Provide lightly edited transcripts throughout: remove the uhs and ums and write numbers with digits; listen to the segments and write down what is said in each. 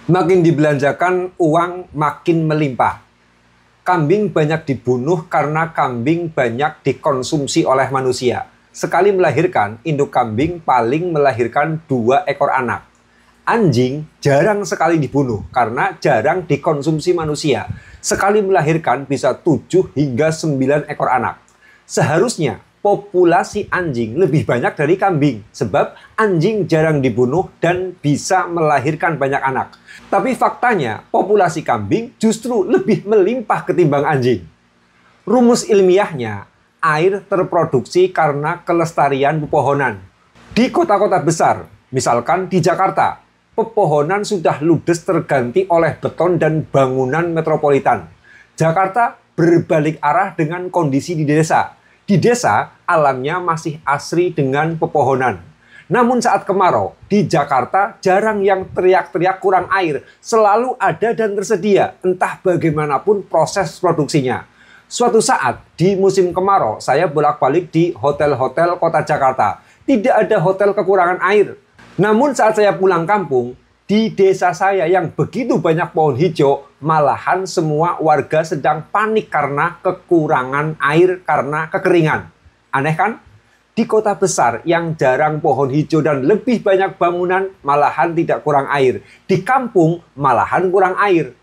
Makin dibelanjakan, uang makin melimpah. Kambing banyak dibunuh karena kambing banyak dikonsumsi oleh manusia. Sekali melahirkan, induk kambing paling melahirkan 2 ekor anak. Anjing jarang sekali dibunuh karena jarang dikonsumsi manusia. Sekali melahirkan bisa 7 hingga 9 ekor anak. Seharusnya populasi anjing lebih banyak dari kambing sebab anjing jarang dibunuh dan bisa melahirkan banyak anak. Tapi faktanya populasi kambing justru lebih melimpah ketimbang anjing. Rumus ilmiahnya, air terproduksi karena kelestarian pepohonan. Di kota-kota besar, misalkan di Jakarta, pepohonan sudah ludes terganti oleh beton dan bangunan metropolitan. Jakarta berbalik arah dengan kondisi di desa. Di desa, alamnya masih asri dengan pepohonan. Namun saat kemarau, di Jakarta jarang yang teriak-teriak kurang air. Selalu ada dan tersedia, entah bagaimanapun proses produksinya. Suatu saat, di musim kemarau, saya bolak-balik di hotel-hotel kota Jakarta. Tidak ada hotel kekurangan air. Namun saat saya pulang kampung, di desa saya yang begitu banyak pohon hijau, malahan semua warga sedang panik karena kekurangan air karena kekeringan. Aneh kan? Di kota besar yang jarang pohon hijau dan lebih banyak bangunan, malahan tidak kurang air. Di kampung, malahan kurang air.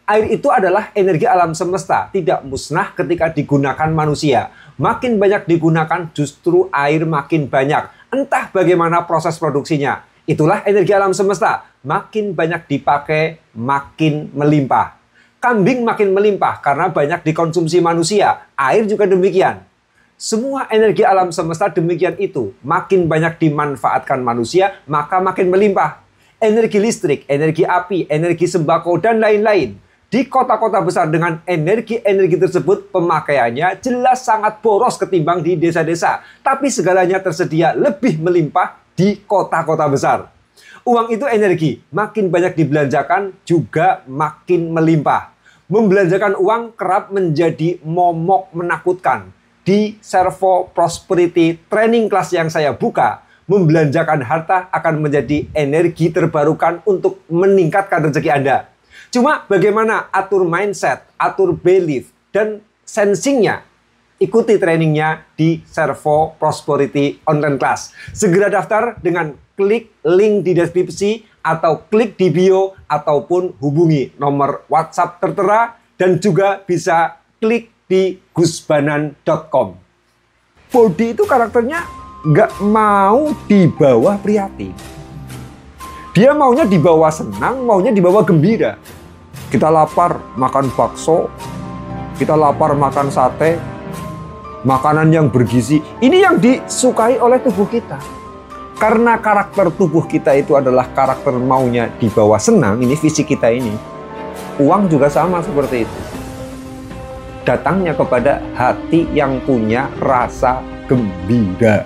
Air itu adalah energi alam semesta, tidak musnah ketika digunakan manusia. Makin banyak digunakan, justru air makin banyak. Entah bagaimana proses produksinya. Itulah energi alam semesta. Makin banyak dipakai, makin melimpah. Kambing makin melimpah karena banyak dikonsumsi manusia. Air juga demikian. Semua energi alam semesta demikian itu. Makin banyak dimanfaatkan manusia, maka makin melimpah. Energi listrik, energi api, energi sembako, dan lain-lain. Di kota-kota besar dengan energi-energi tersebut, pemakaiannya jelas sangat boros ketimbang di desa-desa. Tapi segalanya tersedia lebih melimpah di kota-kota besar. Uang itu energi, makin banyak dibelanjakan juga makin melimpah. Membelanjakan uang kerap menjadi momok menakutkan. Di Servo Prosperity Training Class yang saya buka, membelanjakan harta akan menjadi energi terbarukan untuk meningkatkan rezeki Anda. Cuma bagaimana atur mindset, atur belief, dan sensingnya? Ikuti trainingnya di Servo Prosperity Online Class. Segera daftar dengan klik link di deskripsi atau klik di bio ataupun hubungi nomor WhatsApp tertera dan juga bisa klik di gusbanan.com. Bodi itu karakternya nggak mau di bawah Priyati. Dia maunya di bawah senang, maunya di bawah gembira. Kita lapar makan bakso, kita lapar makan sate, makanan yang bergizi. Ini yang disukai oleh tubuh kita. Karena karakter tubuh kita itu adalah karakter maunya di bawah senang, ini fisik kita ini. Uang juga sama seperti itu. Datangnya kepada hati yang punya rasa gembira.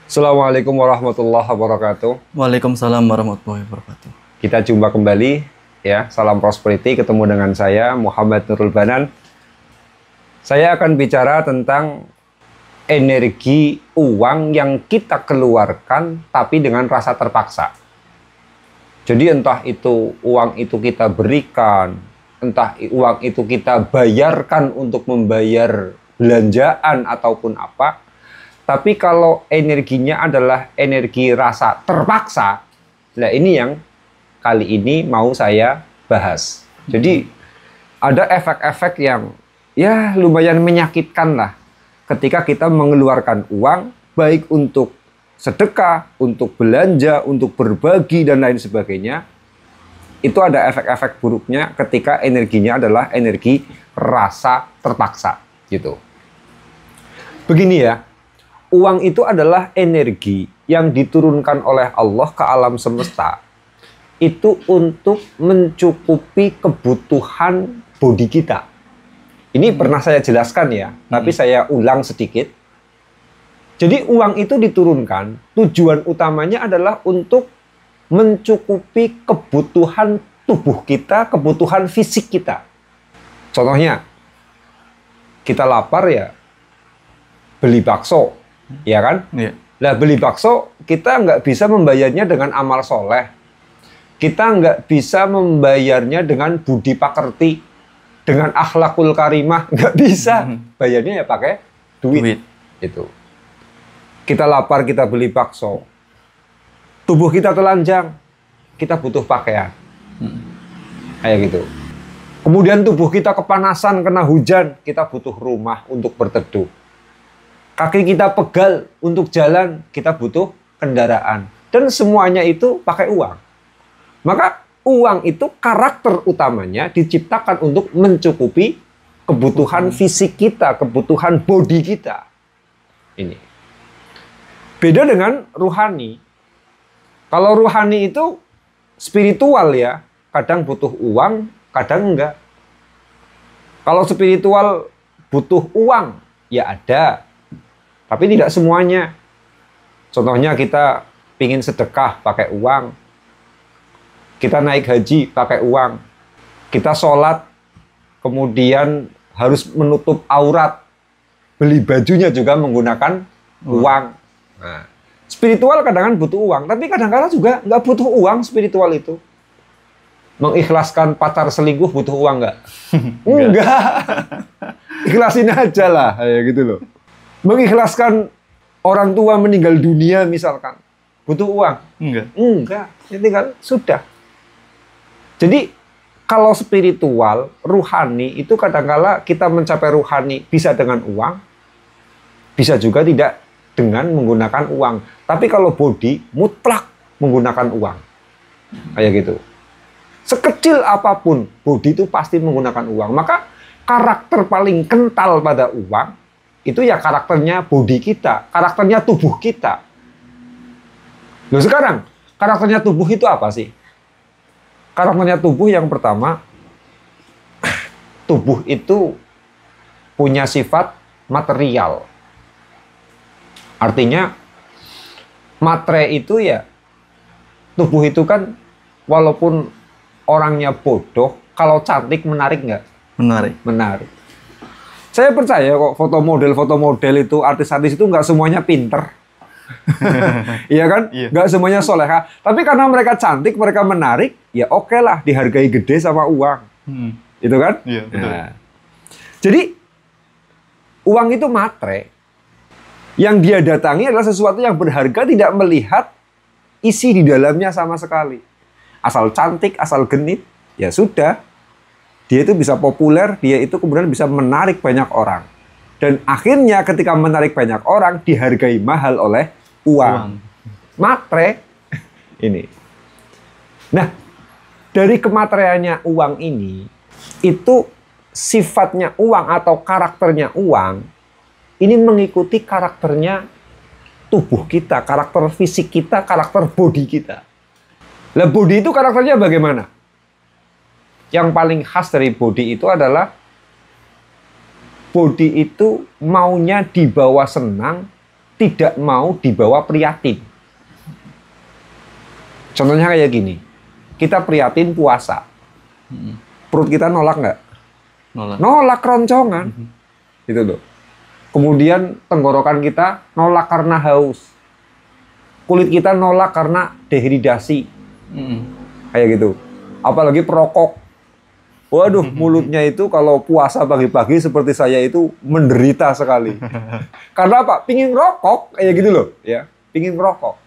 Assalamualaikum warahmatullahi wabarakatuh. Waalaikumsalam warahmatullahi wabarakatuh. Kita jumpa kembali ya, Salam Prosperity, ketemu dengan saya Muhammad Nurul Banan. Saya akan bicara tentang energi uang yang kita keluarkan tapi dengan rasa terpaksa. Jadi entah itu uang itu kita berikan, entah uang itu kita bayarkan untuk membayar belanjaan ataupun apa. Tapi kalau energinya adalah energi rasa terpaksa, nah ini yang kali ini mau saya bahas. Jadi ada efek-efek yang ya lumayan menyakitkan lah ketika kita mengeluarkan uang baik untuk sedekah, untuk belanja, untuk berbagi dan lain sebagainya. Itu ada efek-efek buruknya ketika energinya adalah energi rasa terpaksa gitu. Begini ya. Uang itu adalah energi yang diturunkan oleh Allah ke alam semesta. Itu untuk mencukupi kebutuhan bodi kita. Ini pernah saya jelaskan ya, tapi saya ulang sedikit. Jadi uang itu diturunkan, tujuan utamanya adalah untuk mencukupi kebutuhan tubuh kita, kebutuhan fisik kita. Contohnya, kita lapar ya, beli bakso, ya kan? Iya. Lah beli bakso, kita nggak bisa membayarnya dengan amal soleh. Kita nggak bisa membayarnya dengan budi pakerti, dengan akhlakul karimah, nggak bisa. Bayarnya ya pakai duit. Itu. Kita lapar, kita beli bakso. Tubuh kita telanjang, kita butuh pakaian. Kayak gitu. Kemudian tubuh kita kepanasan, kena hujan, kita butuh rumah untuk berteduh. Kaki kita pegal untuk jalan, kita butuh kendaraan. Dan semuanya itu pakai uang. Maka uang itu karakter utamanya diciptakan untuk mencukupi kebutuhan fisik kita, kebutuhan body kita. Ini. Beda dengan ruhani. Kalau ruhani itu spiritual ya, kadang butuh uang, kadang enggak. Kalau spiritual butuh uang, ya ada. Tapi tidak semuanya. Contohnya kita pingin sedekah pakai uang. Kita naik haji pakai uang. Kita sholat, kemudian harus menutup aurat. Beli bajunya juga menggunakan uang. Nah, spiritual kadang-kadang butuh uang. Tapi kadang-kadang juga nggak butuh uang spiritual itu. Mengikhlaskan pacar selingkuh butuh uang nggak? Enggak. Ikhlasin aja lah. Kayak gitu loh. Mengikhlaskan orang tua meninggal dunia misalkan. Butuh uang? Enggak. Ya tinggal sudah. Jadi kalau spiritual, ruhani itu kadang-kala kita mencapai ruhani bisa dengan uang, bisa juga tidak dengan menggunakan uang. Tapi kalau body mutlak menggunakan uang. Kayak gitu. Sekecil apapun body itu pasti menggunakan uang. Maka karakter paling kental pada uang itu ya karakternya body kita, karakternya tubuh kita. Loh sekarang, karakternya tubuh itu apa sih? Karakternya tubuh yang pertama, tubuh itu punya sifat material. Artinya, matre itu ya, tubuh itu kan walaupun orangnya bodoh, kalau cantik menarik nggak? Menarik. Menarik. Saya percaya kok foto model itu, artis-artis itu nggak semuanya pinter. Iya kan? Iya. Nggak semuanya soleha. Tapi karena mereka cantik, mereka menarik, ya oke lah dihargai gede sama uang. Itu kan? Iya, betul. Nah, jadi, uang itu matre. Yang dia datangi adalah sesuatu yang berharga, tidak melihat isi di dalamnya sama sekali. Asal cantik, asal genit, ya sudah. Dia itu bisa populer, dia itu kemudian bisa menarik banyak orang. Dan akhirnya ketika menarik banyak orang, dihargai mahal oleh uang. Matre. Ini. Nah, dari kemateriannya uang ini, itu sifatnya uang atau karakternya uang, ini mengikuti karakternya tubuh kita, karakter fisik kita, karakter body kita. Lah body itu karakternya bagaimana? Yang paling khas dari body itu adalah body itu maunya dibawa senang, tidak mau dibawa prihatin. Contohnya kayak gini, kita prihatin puasa, perut kita nolak nggak? Nolak. Nolak keroncongan, gitu loh. Kemudian tenggorokan kita nolak karena haus, kulit kita nolak karena dehidrasi, kayak gitu. Apalagi perokok. Waduh, mulutnya itu kalau puasa pagi-pagi seperti saya itu menderita sekali. Karena apa? Pingin rokok, kayak gitu loh, ya. Pingin rokok.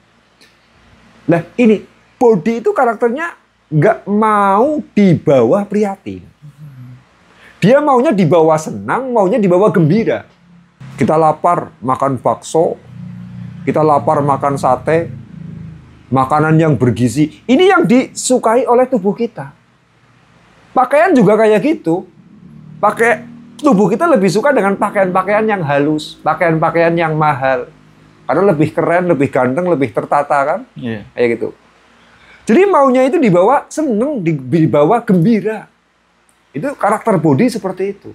Nah, ini body itu karakternya nggak mau dibawa prihatin. Dia maunya dibawa senang, maunya dibawa gembira. Kita lapar makan bakso, kita lapar makan sate, makanan yang bergizi. Ini yang disukai oleh tubuh kita. Pakaian juga kayak gitu. Tubuh kita lebih suka dengan pakaian-pakaian yang halus, pakaian-pakaian yang mahal. Karena lebih keren, lebih ganteng, lebih tertata kan? Iya. Kayak gitu. Jadi maunya itu dibawa seneng, dibawa gembira. Itu karakter body seperti itu.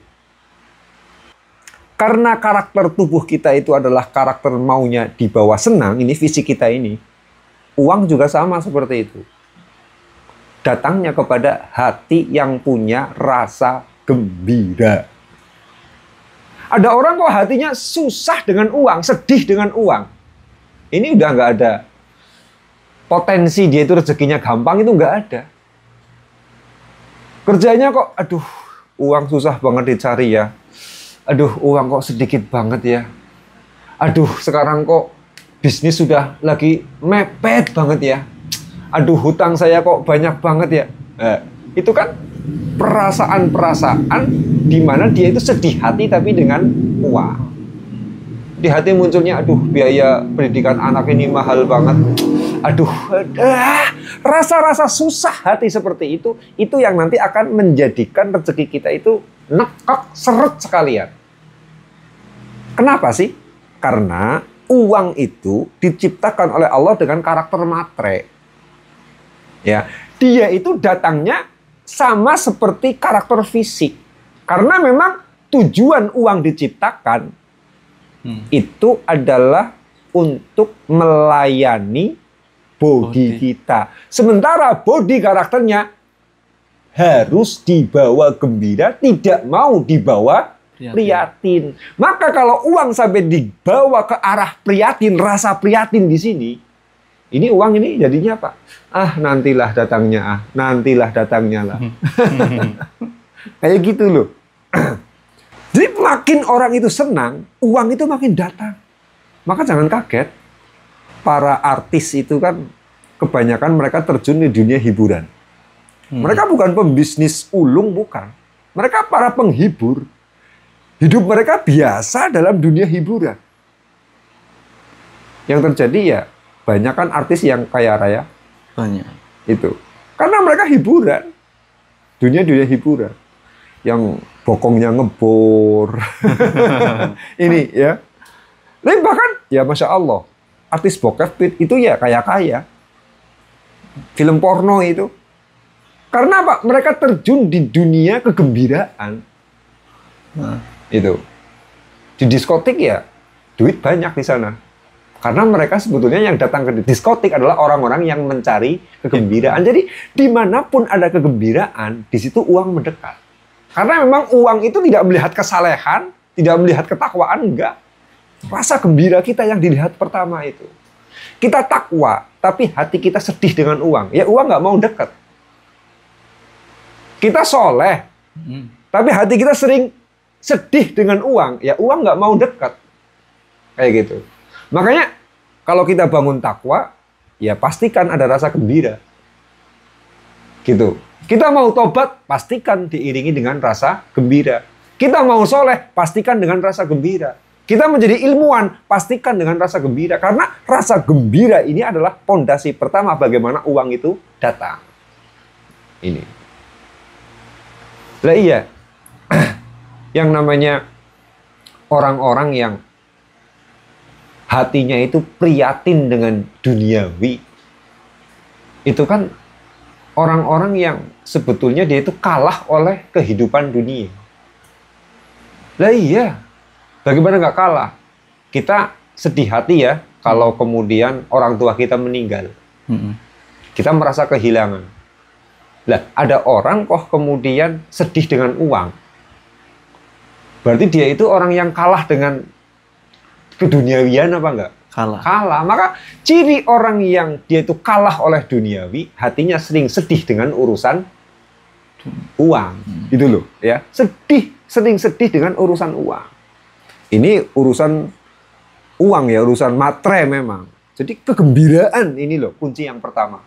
Karena karakter tubuh kita itu adalah karakter maunya dibawa senang, ini fisik kita ini. Uang juga sama seperti itu. Datangnya kepada hati yang punya rasa gembira. Ada orang kok hatinya susah dengan uang, sedih dengan uang. Ini udah nggak ada potensi dia itu rezekinya gampang, itu nggak ada. Kerjanya kok, aduh, uang susah banget dicari ya. Aduh, uang kok sedikit banget ya. Aduh, sekarang kok bisnis sudah lagi mepet banget ya. Aduh, hutang saya kok banyak banget ya. Itu kan perasaan-perasaan di mana dia itu sedih hati tapi dengan uang. Di hati munculnya, aduh, biaya pendidikan anak ini mahal banget. Aduh, rasa-rasa susah hati seperti itu yang nanti akan menjadikan rezeki kita itu nekak, seret sekalian. Kenapa sih? Karena uang itu diciptakan oleh Allah dengan karakter matre. Ya, dia itu datangnya sama seperti karakter fisik. Karena memang tujuan uang diciptakan itu adalah untuk melayani body kita. Sementara body karakternya harus dibawa gembira, tidak mau dibawa prihatin. Maka kalau uang sampai dibawa ke arah prihatin, rasa prihatin di sini, ini uang ini jadinya apa? Nantilah datangnya, nantilah datangnya lah. Kayak gitu loh. Jadi makin orang itu senang, uang itu makin datang. Maka jangan kaget, para artis itu kan kebanyakan mereka terjun di dunia hiburan. Mereka bukan pembisnis ulung, bukan. Mereka para penghibur. Hidup mereka biasa dalam dunia hiburan. Yang terjadi ya, banyak kan artis yang kaya raya. Banyak. Itu. Karena mereka hiburan. Dunia hiburan. Yang bokongnya ngebor. Ini ya. Tapi bahkan, ya Masya Allah, artis bokep itu ya kaya-kaya. Film porno itu. Karena apa? Mereka terjun di dunia kegembiraan. Itu. Di diskotik ya, duit banyak di sana. Karena mereka sebetulnya yang datang ke diskotik adalah orang-orang yang mencari kegembiraan. Jadi dimanapun ada kegembiraan, di situ uang mendekat. Karena memang uang itu tidak melihat kesalehan, tidak melihat ketakwaan, enggak. Rasa gembira kita yang dilihat pertama itu. Kita takwa, tapi hati kita sedih dengan uang. Ya uang nggak mau dekat. Kita soleh, tapi hati kita sering sedih dengan uang. Ya uang nggak mau dekat. Kayak gitu. Makanya kalau kita bangun takwa, ya pastikan ada rasa gembira. Gitu. Kita mau tobat, pastikan diiringi dengan rasa gembira. Kita mau soleh, pastikan dengan rasa gembira. Kita menjadi ilmuwan, pastikan dengan rasa gembira. Karena rasa gembira ini adalah pondasi pertama bagaimana uang itu datang. Ini. Lah iya, yang namanya orang-orang yang hatinya itu prihatin dengan duniawi, itu kan orang-orang yang sebetulnya dia itu kalah oleh kehidupan dunia. Lah iya, bagaimana nggak kalah? Kita sedih hati ya kalau kemudian orang tua kita meninggal. Kita merasa kehilangan. Lah, ada orang kok kemudian sedih dengan uang. Berarti dia itu orang yang kalah dengan keduniawian apa enggak? Kalah. Kalah. Maka ciri orang yang dia itu kalah oleh duniawi, hatinya sering sedih dengan urusan uang. Gitu loh, ya. Sering sedih dengan urusan uang. Ini urusan uang ya, urusan matre memang. Jadi kegembiraan ini loh kunci yang pertama.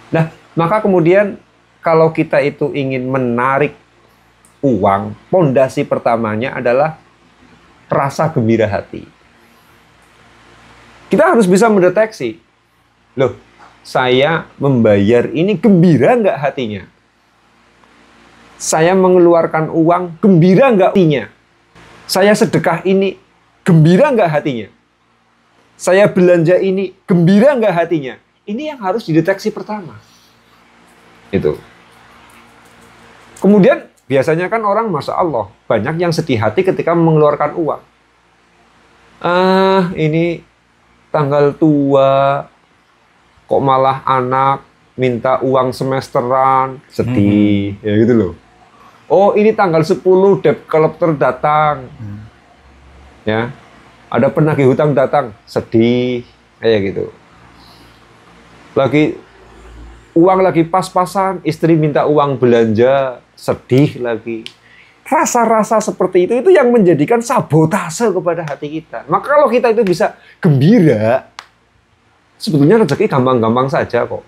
Nah, maka kemudian kalau kita itu ingin menarik uang, pondasi pertamanya adalah rasa gembira hati. Kita harus bisa mendeteksi, loh, saya membayar ini gembira nggak hatinya? Saya mengeluarkan uang, gembira nggak hatinya? Saya sedekah ini, gembira nggak hatinya? Saya belanja ini, gembira nggak hatinya? Ini yang harus dideteksi pertama. Itu. Kemudian biasanya kan orang, Masya Allah, banyak yang sedih hati ketika mengeluarkan uang. Ini tanggal tua, kok malah anak minta uang semesteran, sedih, ya gitu loh. Oh, ini tanggal 10 debt collector datang. Ya. Ada penagih hutang datang, sedih kayak gitu. Uang lagi pas-pasan, istri minta uang belanja, sedih lagi. Rasa-rasa seperti itu yang menjadikan sabotase kepada hati kita. Maka kalau kita itu bisa gembira, sebetulnya rezeki gampang-gampang saja kok.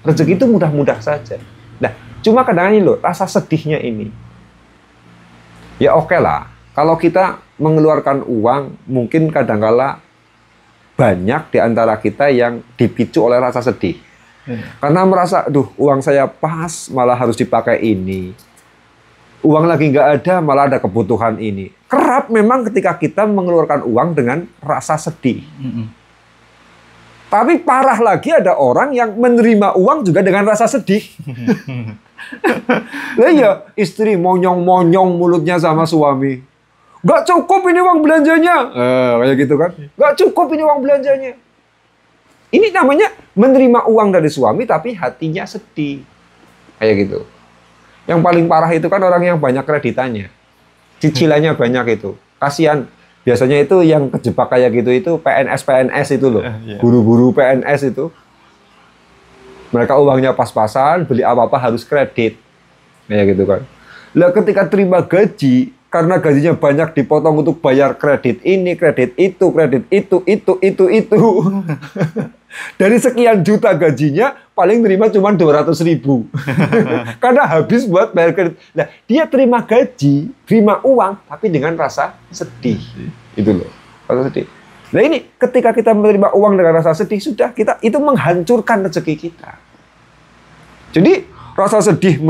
Rezeki itu mudah-mudah saja. Nah, cuma kadang-kadang ini loh, rasa sedihnya ini. Ya oke lah, kalau kita mengeluarkan uang, mungkin kadang-kala banyak di antara kita yang dipicu oleh rasa sedih. Karena merasa, duh, uang saya pas, malah harus dipakai ini. Uang lagi nggak ada, malah ada kebutuhan ini. Kerap memang ketika kita mengeluarkan uang dengan rasa sedih. Tapi parah lagi ada orang yang menerima uang juga dengan rasa sedih. Lah ya, istri monyong-monyong mulutnya sama suami. Nggak cukup ini uang belanjanya. Kayak gitu kan. Nggak cukup ini uang belanjanya. Ini namanya menerima uang dari suami tapi hatinya sedih. Kayak gitu. Yang paling parah itu kan orang yang banyak kreditannya. Cicilannya banyak itu. Kasihan. Biasanya itu yang kejebak kayak gitu itu PNS itu loh. Guru-guru PNS itu. Mereka uangnya pas-pasan, beli apa-apa harus kredit. Kayak gitu kan. Lah ketika terima gaji, karena gajinya banyak dipotong untuk bayar kredit ini, kredit itu, kredit itu. Dari sekian juta gajinya, paling terima cuma 200.000. Karena habis buat bayar kredit. Nah, dia terima gaji, terima uang, tapi dengan rasa sedih. Itu loh, rasa sedih. Nah ini, ketika kita menerima uang dengan rasa sedih, sudah kita itu menghancurkan rezeki kita. Jadi, rasa sedih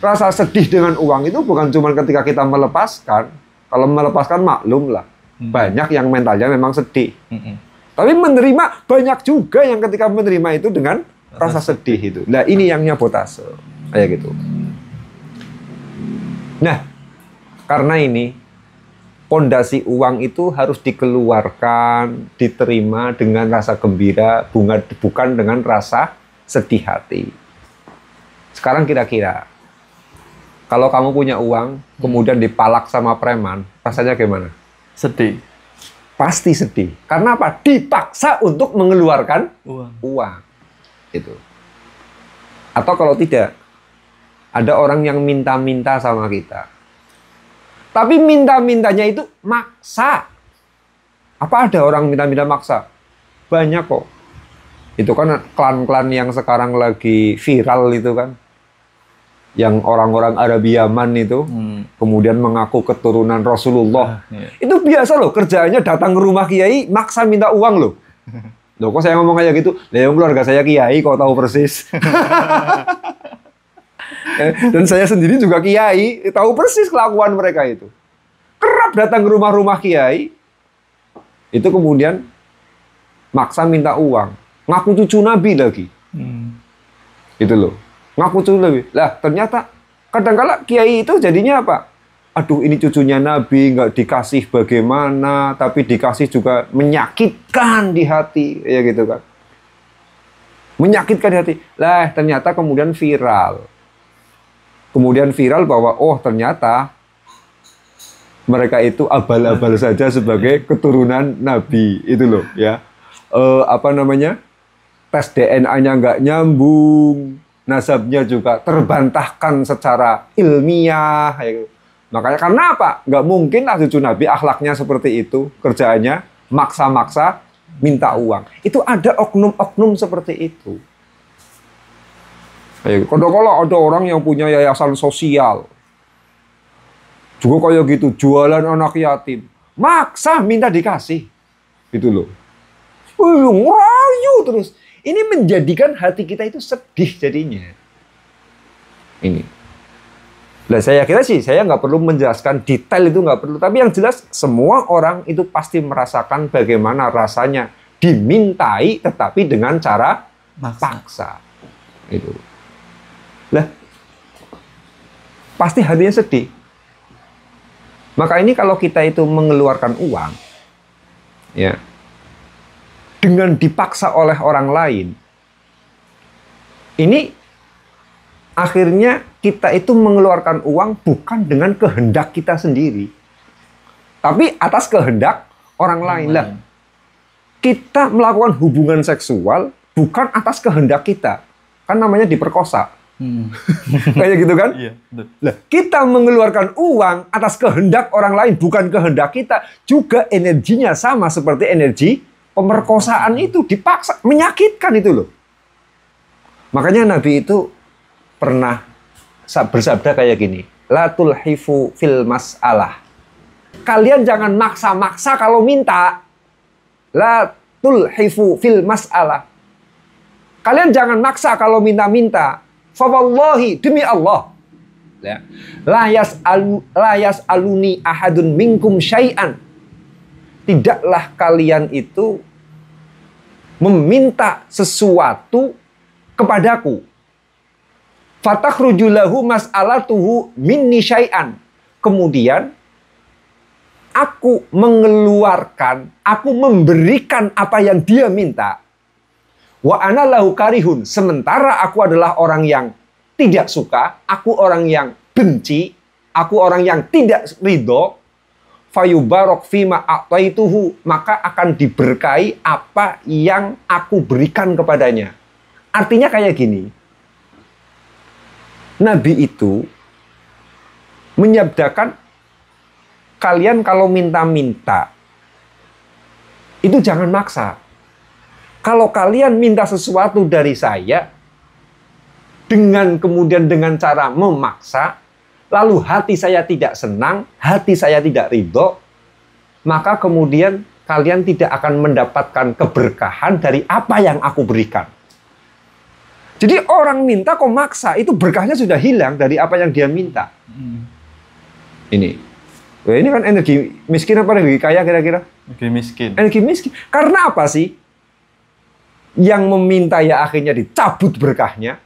rasa sedih dengan uang itu bukan cuma ketika kita melepaskan. Kalau melepaskan maklum lah. Banyak yang mentalnya memang sedih. Tapi menerima banyak juga yang ketika menerima itu dengan rasa sedih itu. Nah, ini yang nyabotase. Kayak gitu. Nah, karena ini pondasi uang itu harus dikeluarkan, diterima dengan rasa gembira, bukan dengan rasa sedih hati. Sekarang kira-kira, kalau kamu punya uang, kemudian dipalak sama preman, rasanya gimana? Sedih. Pasti sedih. Karena apa? Dipaksa untuk mengeluarkan uang. Itu. Atau kalau tidak, ada orang yang minta-minta sama kita. Tapi minta-mintanya itu maksa. Apa ada orang minta-minta maksa? Banyak kok. Itu kan klan-klan yang sekarang lagi viral itu kan. Yang orang-orang Arab Yaman itu kemudian mengaku keturunan Rasulullah. Itu biasa loh, kerjaannya datang ke rumah kiai maksa minta uang loh. Loh kok saya ngomong kayak gitu? Lah yang keluarga saya kiai kok tahu persis. Dan saya sendiri juga kiai, tahu persis kelakuan mereka itu. Kerap datang ke rumah-rumah kiai. Itu kemudian maksa minta uang. Ngaku cucu Nabi lagi. Itu loh. Ngaku cucu Nabi. Lah ternyata kadang-kala kiai itu jadinya apa? Aduh ini cucunya Nabi, nggak dikasih bagaimana, tapi dikasih juga menyakitkan di hati. Ya gitu kan. Menyakitkan di hati. Lah ternyata kemudian viral. Kemudian viral bahwa oh ternyata mereka itu abal-abal saja sebagai keturunan Nabi. Itu loh ya. Tes DNA-nya nggak nyambung. Nasabnya juga terbantahkan secara ilmiah. Makanya karena apa? Nggak mungkin lah cucu Nabi akhlaknya seperti itu. Kerjaannya maksa-maksa minta uang. Itu ada oknum-oknum seperti itu. Kalau ada orang yang punya yayasan sosial. Juga kayak gitu. Jualan anak yatim. Maksa minta dikasih. Gitu loh. Ngerayu terus. Ini menjadikan hati kita itu sedih jadinya. Ini. Nah, saya kira sih, saya nggak perlu menjelaskan detail itu nggak perlu. Tapi yang jelas, semua orang itu pasti merasakan bagaimana rasanya dimintai, tetapi dengan cara paksa. Itu. Lah, pasti hatinya sedih. Maka ini kalau kita itu mengeluarkan uang, ya, dengan dipaksa oleh orang lain, ini akhirnya kita itu mengeluarkan uang bukan dengan kehendak kita sendiri, tapi atas kehendak orang lain. Lah, kita melakukan hubungan seksual bukan atas kehendak kita, kan namanya diperkosa. Kayak gitu kan? Iya, betul. Lah, kita mengeluarkan uang atas kehendak orang lain, bukan kehendak kita. Juga energinya sama seperti energi pemerkosaan itu, dipaksa, menyakitkan itu loh. Makanya Nabi itu pernah bersabda kayak gini, la tulhifu fil mas'alah. Kalian jangan maksa-maksa kalau minta. La tulhifu fil mas'alah. Kalian jangan maksa kalau minta-minta. Fawallahi, demi Allah. Ya. La yas'aluni ahadun minkum syai'an. Tidaklah kalian itu meminta sesuatu kepadaku. Fatakhruju lahu mas'alatuhu minni syai'an. Kemudian aku mengeluarkan, aku memberikan apa yang dia minta. Wa ana lahu karihun. Sementara aku adalah orang yang tidak suka, aku orang yang benci, aku orang yang tidak ridho. Fayubarok fima a'taituhu. Maka akan diberkahi apa yang aku berikan kepadanya. Artinya kayak gini. Nabi itu menyabdakan, kalian kalau minta-minta, itu jangan maksa. Kalau kalian minta sesuatu dari saya, kemudian dengan cara memaksa, lalu hati saya tidak senang, hati saya tidak ridho, maka kemudian kalian tidak akan mendapatkan keberkahan dari apa yang aku berikan. Jadi orang minta kok maksa, itu berkahnya sudah hilang dari apa yang dia minta. Ini kan energi miskin apa energi kaya kira-kira? Energi miskin. Energi miskin. Karena apa sih? Yang meminta ya akhirnya dicabut berkahnya.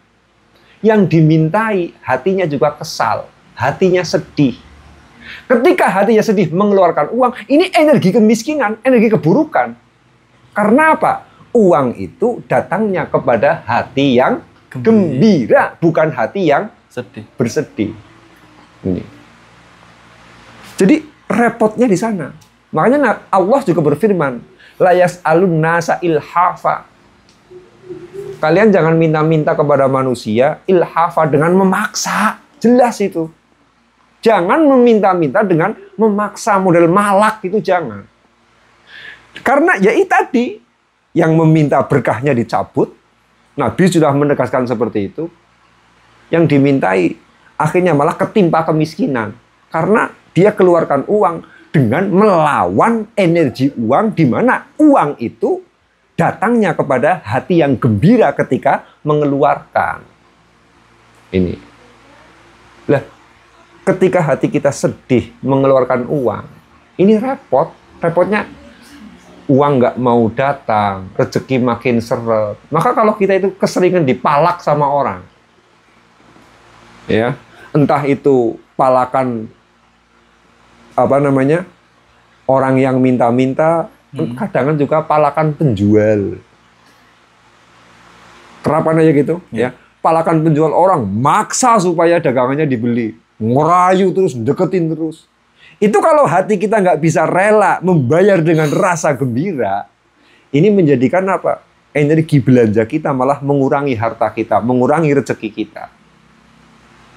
Yang dimintai hatinya juga kesal, hatinya sedih. Ketika hatinya sedih mengeluarkan uang, ini energi kemiskinan, energi keburukan. Karena apa? Uang itu datangnya kepada hati yang gembira, bukan hati yang bersedih. Ini. Jadi repotnya di sana. Makanya Allah juga berfirman, la yas'alun nasa ilhafa. Kalian jangan minta-minta kepada manusia ilhafa dengan memaksa. Jelas itu. Jangan meminta-minta dengan memaksa, model malak itu jangan. Karena ya itu tadi, yang meminta berkahnya dicabut, Nabi sudah menegaskan seperti itu. Yang dimintai akhirnya malah ketimpa kemiskinan. Karena dia keluarkan uang dengan melawan energi uang, di mana uang itu datangnya kepada hati yang gembira ketika mengeluarkan. Ini. Lah, ketika hati kita sedih mengeluarkan uang, ini repot. Repotnya uang nggak mau datang, rezeki makin seret. Maka kalau kita itu keseringan dipalak sama orang, ya, entah itu palakan orang yang minta-minta, kadang juga palakan penjual. Terapan aja gitu, ya. Palakan penjual, orang maksa supaya dagangannya dibeli, ngerayu terus, deketin terus. Itu kalau hati kita nggak bisa rela membayar dengan rasa gembira, ini menjadikan apa? Energi belanja kita malah mengurangi harta kita, mengurangi rezeki kita.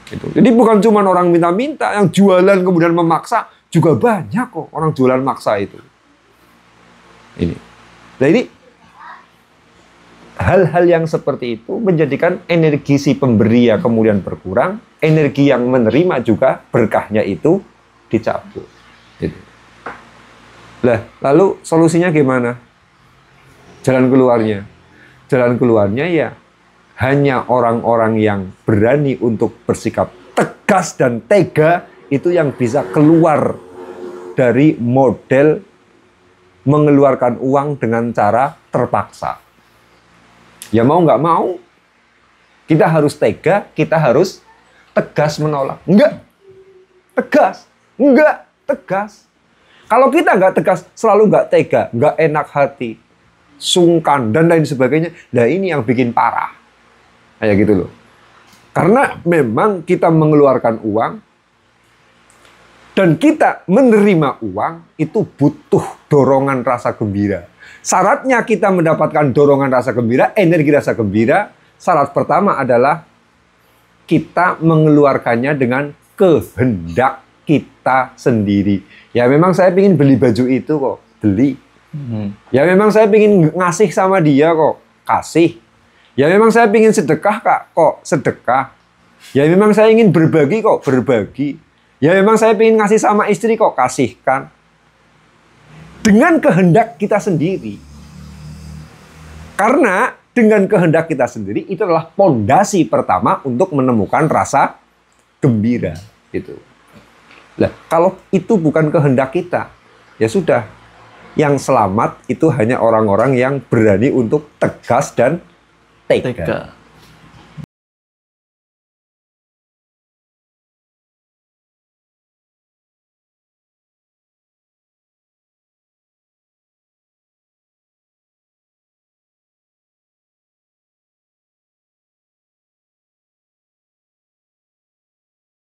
Gitu. Jadi bukan cuma orang minta-minta, yang jualan kemudian memaksa, juga banyak kok orang jualan maksa itu. Ini. Nah ini, hal-hal yang seperti itu menjadikan energi si pemberi ya kemudian berkurang, energi yang menerima juga berkahnya itu dicabut. Gitu. Lah, lalu solusinya gimana? Jalan keluarnya. Jalan keluarnya ya hanya orang-orang yang berani untuk bersikap tegas dan tega itu yang bisa keluar dari model mengeluarkan uang dengan cara terpaksa. Ya mau nggak mau, kita harus tega, kita harus tegas menolak. Enggak, tegas. Enggak, tegas. Kalau kita nggak tegas, selalu nggak tega, nggak enak hati, sungkan, dan lain sebagainya, nah ini yang bikin parah. Kayak gitu loh. Karena memang kita mengeluarkan uang dan kita menerima uang itu butuh dorongan rasa gembira. Syaratnya kita mendapatkan dorongan rasa gembira, energi rasa gembira, syarat pertama adalah kita mengeluarkannya dengan kehendak kita sendiri. Ya memang saya ingin beli baju itu kok, beli. Ya memang saya ingin ngasih sama dia kok, kasih. Ya memang saya ingin sedekah kok, sedekah. Ya memang saya ingin berbagi kok, berbagi. Ya memang saya ingin ngasih sama istri kok, kasihkan. Dengan kehendak kita sendiri. Karena dengan kehendak kita sendiri itu adalah pondasi pertama untuk menemukan rasa gembira. Gitu. Nah, kalau itu bukan kehendak kita, ya sudah. Yang selamat itu hanya orang-orang yang berani untuk tegas dan tega.